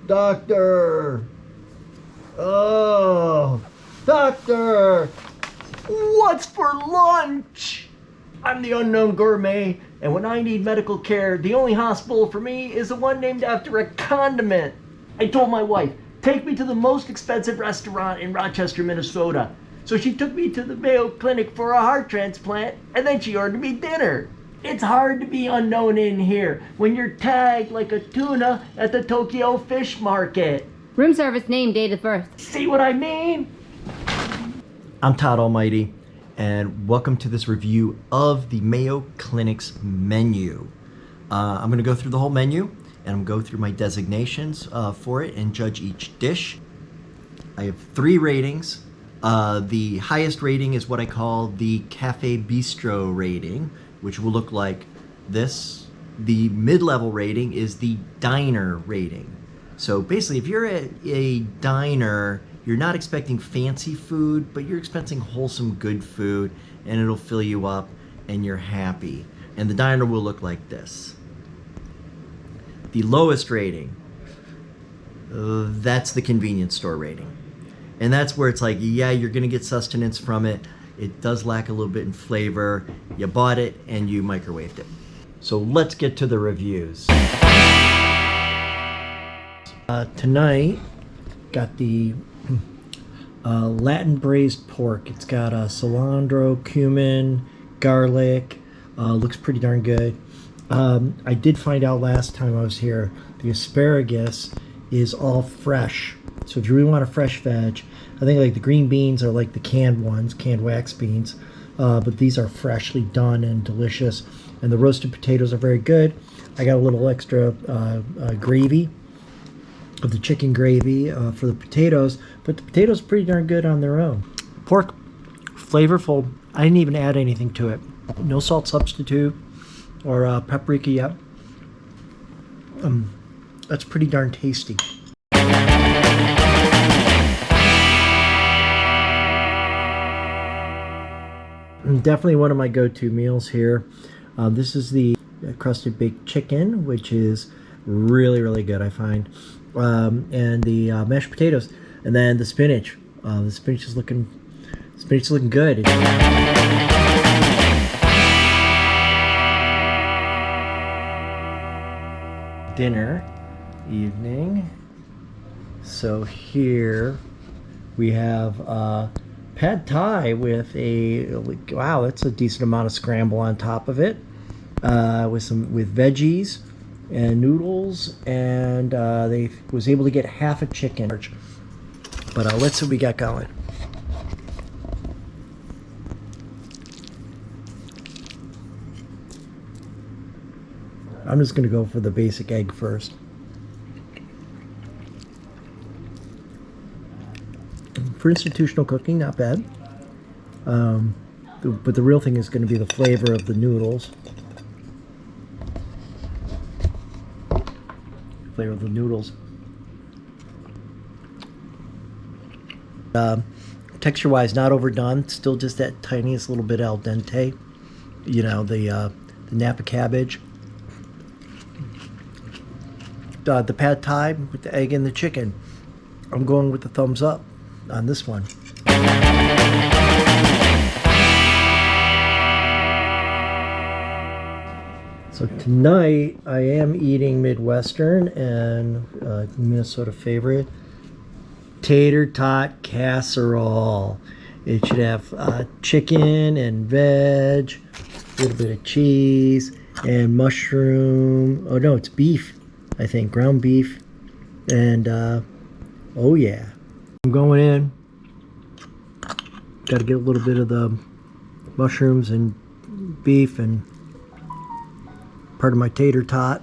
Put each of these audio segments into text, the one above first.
Doctor! Oh, doctor! What's for lunch? I'm the unknown gourmet, and when I need medical care, the only hospital for me is the one named after a condiment. I told my wife, take me to the most expensive restaurant in Rochester, Minnesota. So she took me to the Mayo Clinic for a heart transplant, and then she ordered me dinner. It's hard to be unknown in here when you're tagged like a tuna at the Tokyo fish market. Room service, name, date of birth. See what I mean? I'm Todd Almighty, and welcome to this review of the Mayo Clinic's menu. I'm going to go through the whole menu, and I'm going to go through my designations for it and judge each dish. I have 3 ratings. The highest rating is what I call the Cafe Bistro rating, which will look like this. The mid-level rating is the diner rating. So basically, if you're at a diner, you're not expecting fancy food, but you're expecting wholesome, good food, and it'll fill you up, and you're happy. And the diner will look like this. The lowest rating, that's the convenience store rating. And that's where it's like, yeah, you're gonna get sustenance from it. It does lack a little bit in flavor. You bought it and you microwaved it. So let's get to the reviews. Tonight, got the Latin braised pork. It's got cilantro, cumin, garlic. Looks pretty darn good. I did find out last time I was here, the asparagus is all fresh. So if you really want a fresh veg, I think like the green beans are like the canned ones, canned wax beans, but these are freshly done and delicious. And the roasted potatoes are very good. I got a little extra gravy of the chicken gravy for the potatoes, but the potatoes are pretty darn good on their own. Pork, flavorful. I didn't even add anything to it. No salt substitute or paprika yet. That's pretty darn tasty. Definitely one of my go-to meals here. This is the crusted baked chicken, which is really, really good, I find. And the mashed potatoes, and then the spinach. The spinach is looking good. Dinner, evening. So here we have pad thai with wow, that's a decent amount of scramble on top of it, with veggies and noodles, and they was able to get half a chicken. But let's see what we got going. I'm just gonna go for the basic egg first. For institutional cooking, not bad. But the real thing is going to be the flavor of the noodles. Flavor of the noodles. Texture-wise, not overdone. Still just that tiniest little bit al dente. You know, the Napa cabbage. The pad thai with the egg and the chicken. I'm going with the thumbs up on this one. So tonight I am eating Midwestern and Minnesota favorite, Tater Tot Casserole. It should have chicken and veg, a little bit of cheese and mushroom. Oh no, it's beef, I think, ground beef, and oh yeah. I'm going in. Got to get a little bit of the mushrooms and beef and part of my tater tot.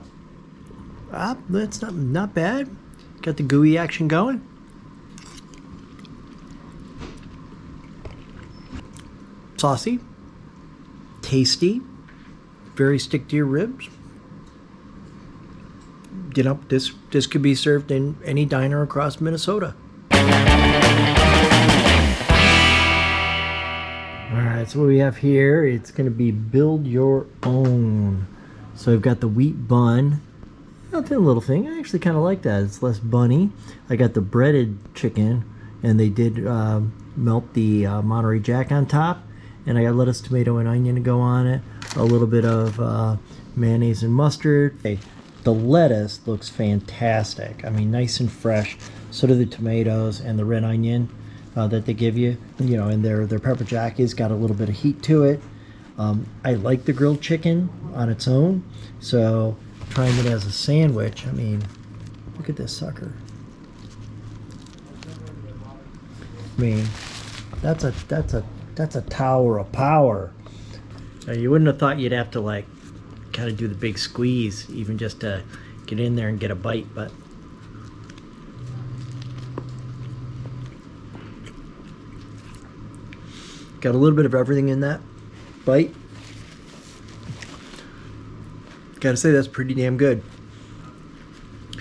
That's not bad. Got the gooey action going. Saucy, tasty, very stick to your ribs. You know, this could be served in any diner across Minnesota. Alright, so what we have here, it's going to be build your own. So I've got the wheat bun, a thin little thing. I actually kind of like that. It's less bunny. I got the breaded chicken, and they did melt the Monterey Jack on top, and I got lettuce, tomato, and onion to go on it. A little bit of mayonnaise and mustard. Hey, the lettuce looks fantastic. I mean, nice and fresh. So do the tomatoes and the red onion that they give you. You know, and their pepper jack has got a little bit of heat to it. I like the grilled chicken on its own, so trying it as a sandwich, I mean, look at this sucker. I mean, that's a tower of power. Now, you wouldn't have thought you'd have to like kind of do the big squeeze even just to get in there and get a bite, but got a little bit of everything in that bite. Gotta say, that's pretty damn good.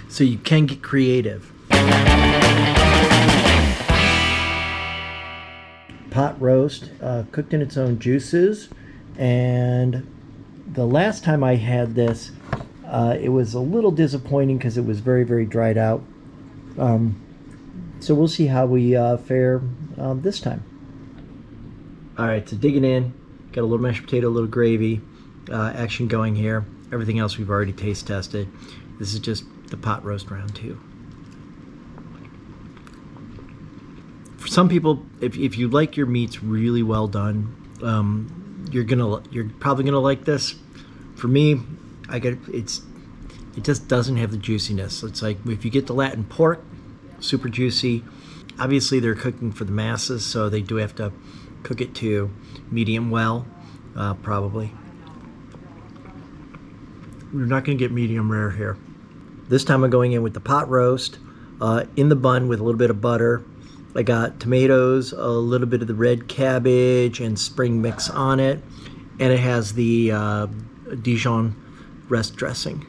So you can get creative. Pot roast, cooked in its own juices. And the last time I had this, it was a little disappointing because it was very, very dried out. So we'll see how we fare this time. All right, so digging in, got a little mashed potato, a little gravy, action going here. Everything else we've already taste tested. This is just the pot roast round 2. For some people, if you like your meats really well done, you're probably gonna like this. For me, it just doesn't have the juiciness. It's like if you get the Latin pork, super juicy. Obviously, they're cooking for the masses, so they do have to cook it to medium well, probably. We're not going to get medium rare here. This time I'm going in with the pot roast in the bun with a little bit of butter. I got tomatoes, a little bit of the red cabbage and spring mix on it, and it has the Dijon rest dressing.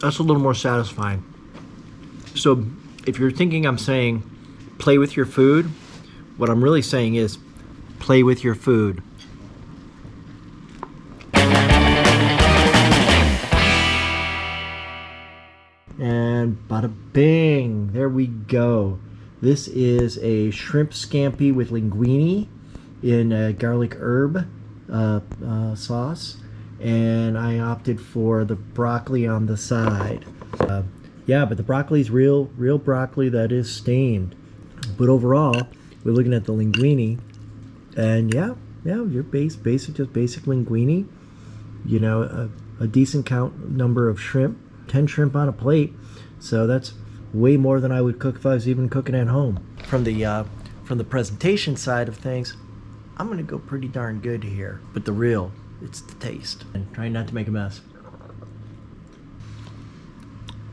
That's a little more satisfying. So if you're thinking I'm saying play with your food, what I'm really saying is play with your food. And bada bing, there we go. This is a shrimp scampi with linguine in a garlic herb sauce, and I opted for the broccoli on the side. Yeah, but the broccoli is real broccoli that is steamed. But overall, we're looking at the linguine, and yeah, your basic linguine. You know, a decent number of shrimp. 10 shrimp on a plate, so that's way more than I would cook if I was even cooking at home. From the presentation side of things, I'm gonna go pretty darn good here. But it's the taste. And trying not to make a mess.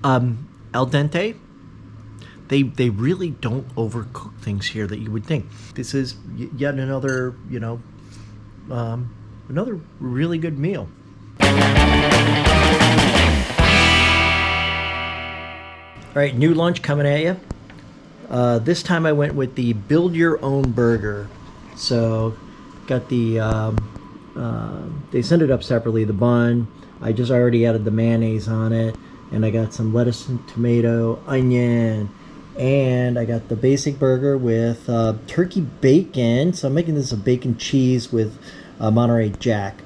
Al dente. They really don't overcook things here that you would think. This is yet another, another really good meal. All right, new lunch coming at you. This time I went with the build your own burger. So got the, they send it up separately, the bun. I just already added the mayonnaise on it. And I got some lettuce and tomato, onion. And I got the basic burger with turkey bacon. So I'm making this a bacon cheese with Monterey Jack.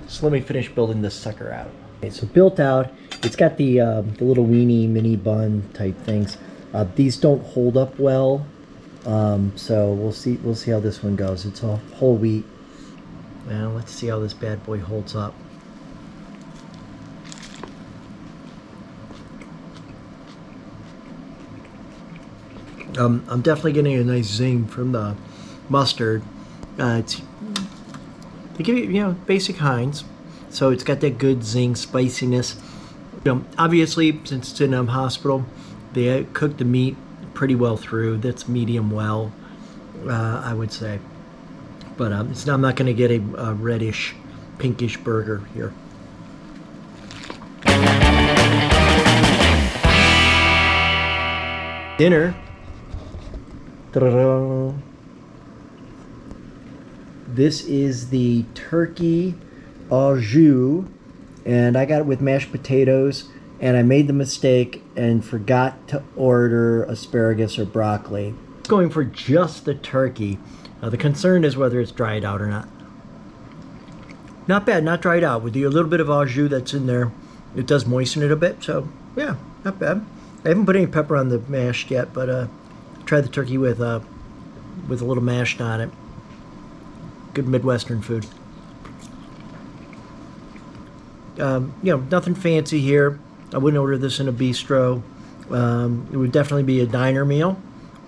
So let me finish building this sucker out. Okay, so built out. It's got the little weenie mini bun type things. These don't hold up well, so we'll see how this one goes. It's all whole wheat. Well, let's see how this bad boy holds up. I'm definitely getting a nice zing from the mustard. They give you, basic Heinz, so it's got that good zing spiciness. Obviously, since it's in a hospital, they cook the meat pretty well through. That's medium well, I would say. But I'm not going to get a reddish, pinkish burger here. Dinner. Ta-da-da. This is the turkey Au Jus and I got it with mashed potatoes, and I made the mistake and forgot to order asparagus or broccoli. Going for just the turkey. The concern is whether it's dried out or not. Not bad, not dried out. With the little bit of au jus that's in there, it does moisten it a bit, so yeah, not bad. I haven't put any pepper on the mashed yet, but tried the turkey with a little mashed on it. Good Midwestern food. Nothing fancy here. I wouldn't order this in a bistro. It would definitely be a diner meal,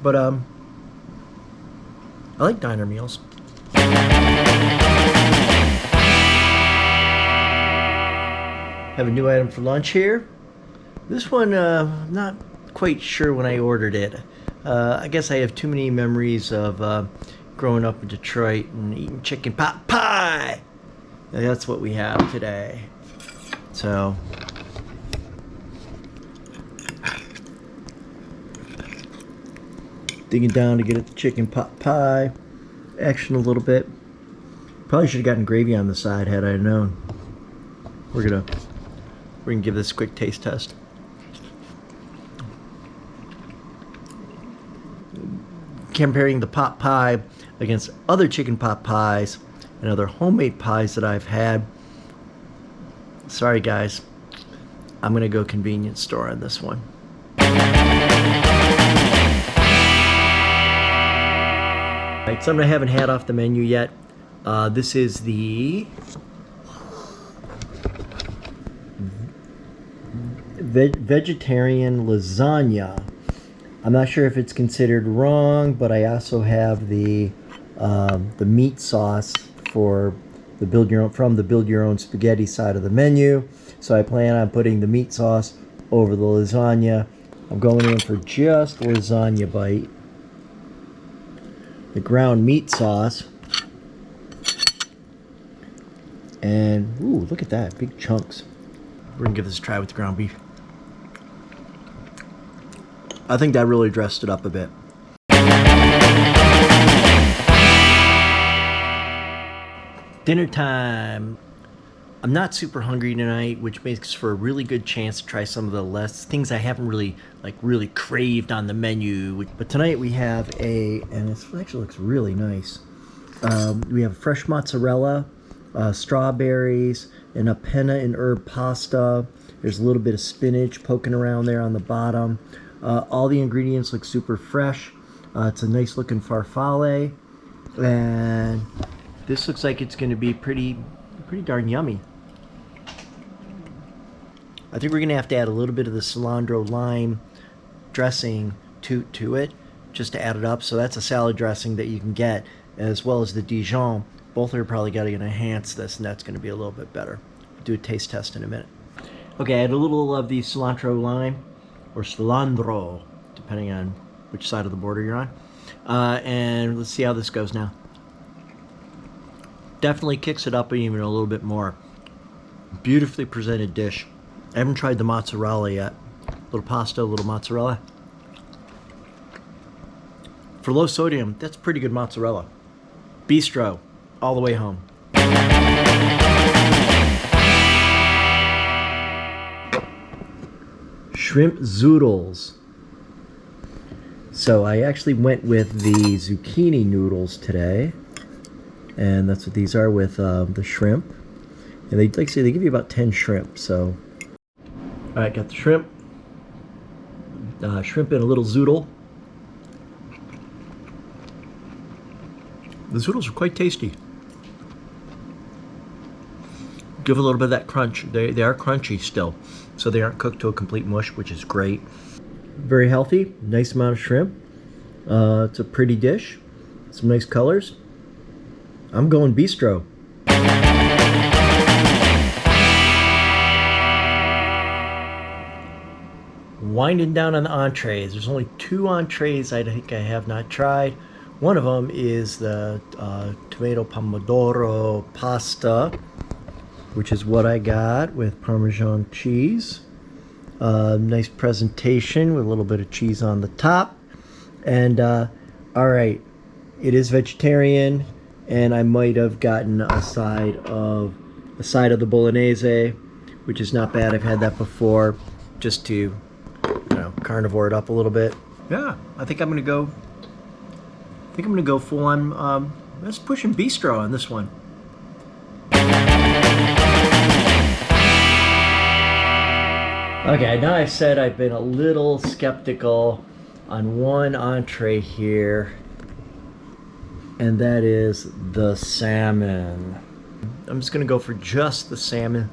but I like diner meals. Have a new item for lunch here. This one, not quite sure when I ordered it. I guess I have too many memories of growing up in Detroit and eating chicken pot pie. That's what we have today. So, digging down to get at the chicken pot pie. Action a little bit. Probably should have gotten gravy on the side had I known. We're gonna give this a quick taste test. Comparing the pot pie against other chicken pot pies and other homemade pies that I've had. Sorry guys, I'm gonna go convenience store on this one. Alright, something I haven't had off the menu yet. This is the vegetarian lasagna. I'm not sure if it's considered wrong, but I also have the meat sauce for the build your own spaghetti side of the menu. So I plan on putting the meat sauce over the lasagna. I'm going in for just the lasagna bite. The ground meat sauce. And ooh, look at that, big chunks. We're gonna give this a try with the ground beef. I think that really dressed it up a bit. Dinner time. I'm not super hungry tonight, which makes for a really good chance to try some of the things I haven't really craved on the menu. But tonight we have and it actually looks really nice. We have fresh mozzarella, strawberries, and a penna and herb pasta. There's a little bit of spinach poking around there on the bottom. All the ingredients look super fresh. It's a nice looking farfalle, and this looks like it's going to be pretty darn yummy. I think we're going to have to add a little bit of the cilantro lime dressing to it, just to add it up. So that's a salad dressing that you can get, as well as the Dijon. Both are probably going to enhance this, and that's going to be a little bit better. We'll do a taste test in a minute. Okay, add a little of the cilantro lime, or cilantro, depending on which side of the border you're on. And let's see how this goes now. Definitely kicks it up even a little bit more. Beautifully presented dish. I haven't tried the mozzarella yet. A little pasta, a little mozzarella. For low sodium, that's pretty good mozzarella. Bistro, all the way home. Shrimp Zoodles. So I actually went with the zucchini noodles today, and that's what these are with the shrimp. And they, like I say, they give you about 10 shrimp. So, all right, got the shrimp. Shrimp in a little zoodle. The zoodles are quite tasty. Give a little bit of that crunch. They are crunchy still, so they aren't cooked to a complete mush, which is great. Very healthy, nice amount of shrimp. It's a pretty dish. Some nice colors. I'm going bistro. Winding down on the entrees. There's only 2 entrees I think I have not tried. One of them is the tomato pomodoro pasta, which is what I got with Parmesan cheese. Nice presentation with a little bit of cheese on the top. And all right, it is vegetarian, and I might have gotten a side of the bolognese. which is not bad. I've had that before, just to, you know, carnivore it up a little bit. Yeah, I think I'm gonna go. I think I'm gonna go full on. Let's push in bistro on this one. Okay, now I've said I've been a little skeptical on one entree here, and that is the salmon. I'm just gonna go for just the salmon.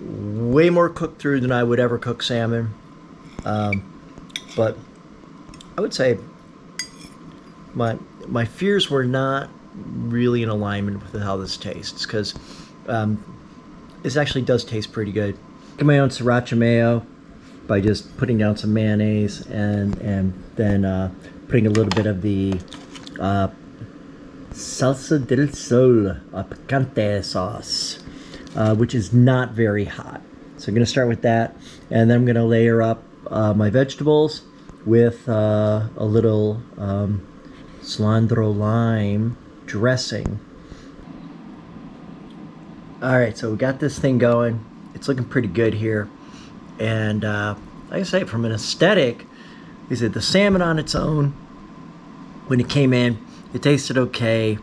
Way more cooked through than I would ever cook salmon, but I would say my fears were not really in alignment with how this tastes, because this actually does taste pretty good. Make my own sriracha mayo by just putting down some mayonnaise and then putting a little bit of the salsa del sol picante sauce, which is not very hot. So I'm going to start with that, and then I'm going to layer up my vegetables with a little cilantro lime dressing. All right, so we got this thing going. It's looking pretty good here, and like I say, from an aesthetic, is it the salmon on its own? When it came in, it tasted okay.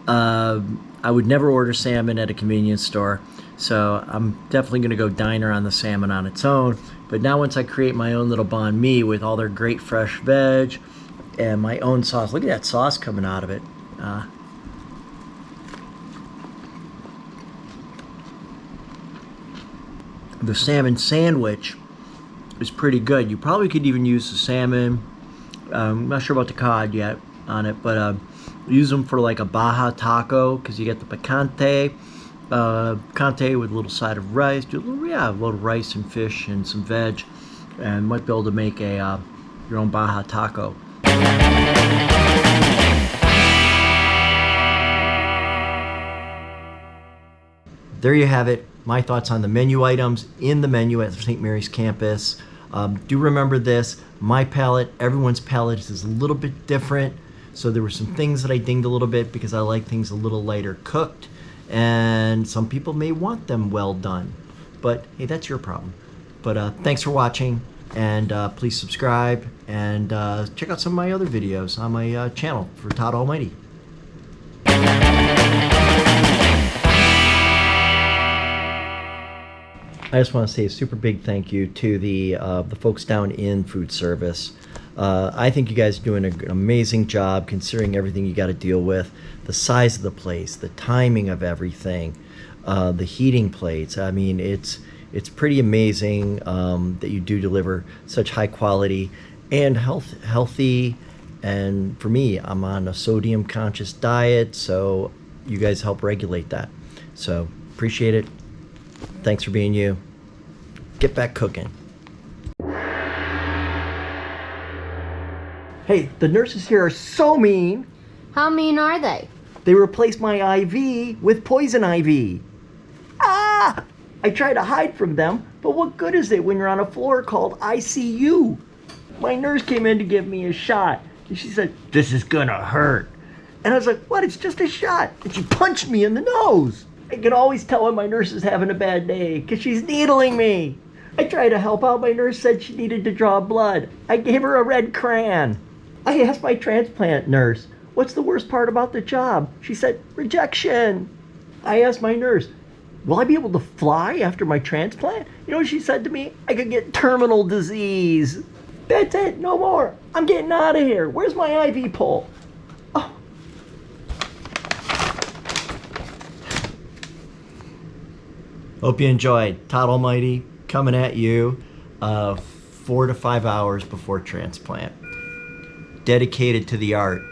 I would never order salmon at a convenience store, so I'm definitely going to go diner on the salmon on its own. But now once I create my own little banh mi with all their great fresh veg and my own sauce, look at that sauce coming out of it. The salmon sandwich is pretty good. You probably could even use the salmon. I'm not sure about the cod yet on it, but use them for like a Baja taco, because you get the picante with a little side of rice. Do a little rice and fish and some veg, and might be able to make a your own Baja taco. There you have it. My thoughts on the menu items in the menu at St. Mary's campus. Do remember this, my palate, everyone's palate is a little bit different. So there were some things that I dinged a little bit because I like things a little lighter cooked, and some people may want them well done. But hey, that's your problem. But thanks for watching, and please subscribe, and check out some of my other videos on my channel for Todd Almighty. I just want to say a super big thank you to the folks down in food service. I think you guys are doing an amazing job considering everything you got to deal with. The size of the place, the timing of everything, the heating plates. I mean, it's pretty amazing that you do deliver such high quality and healthy. And for me, I'm on a sodium conscious diet, so you guys help regulate that. So appreciate it. Thanks for being you. Get back cooking. Hey, the nurses here are so mean. How mean are they? They replaced my IV with poison IV. Ah! I try to hide from them, but what good is it when you're on a floor called ICU? My nurse came in to give me a shot, and she said, "This is gonna hurt." And I was like, "What? It's just a shot." And she punched me in the nose. I can always tell when my nurse is having a bad day because she's needling me. I tried to help out. My nurse said she needed to draw blood. I gave her a red crayon. I asked my transplant nurse, "What's the worst part about the job?" She said, "Rejection." I asked my nurse, "Will I be able to fly after my transplant?" You know what she said to me? "I could get terminal disease." That's it, no more. I'm getting out of here. Where's my IV pole? Oh. Hope you enjoyed. Todd Almighty coming at you 4 to 5 hours before transplant. Dedicated to the art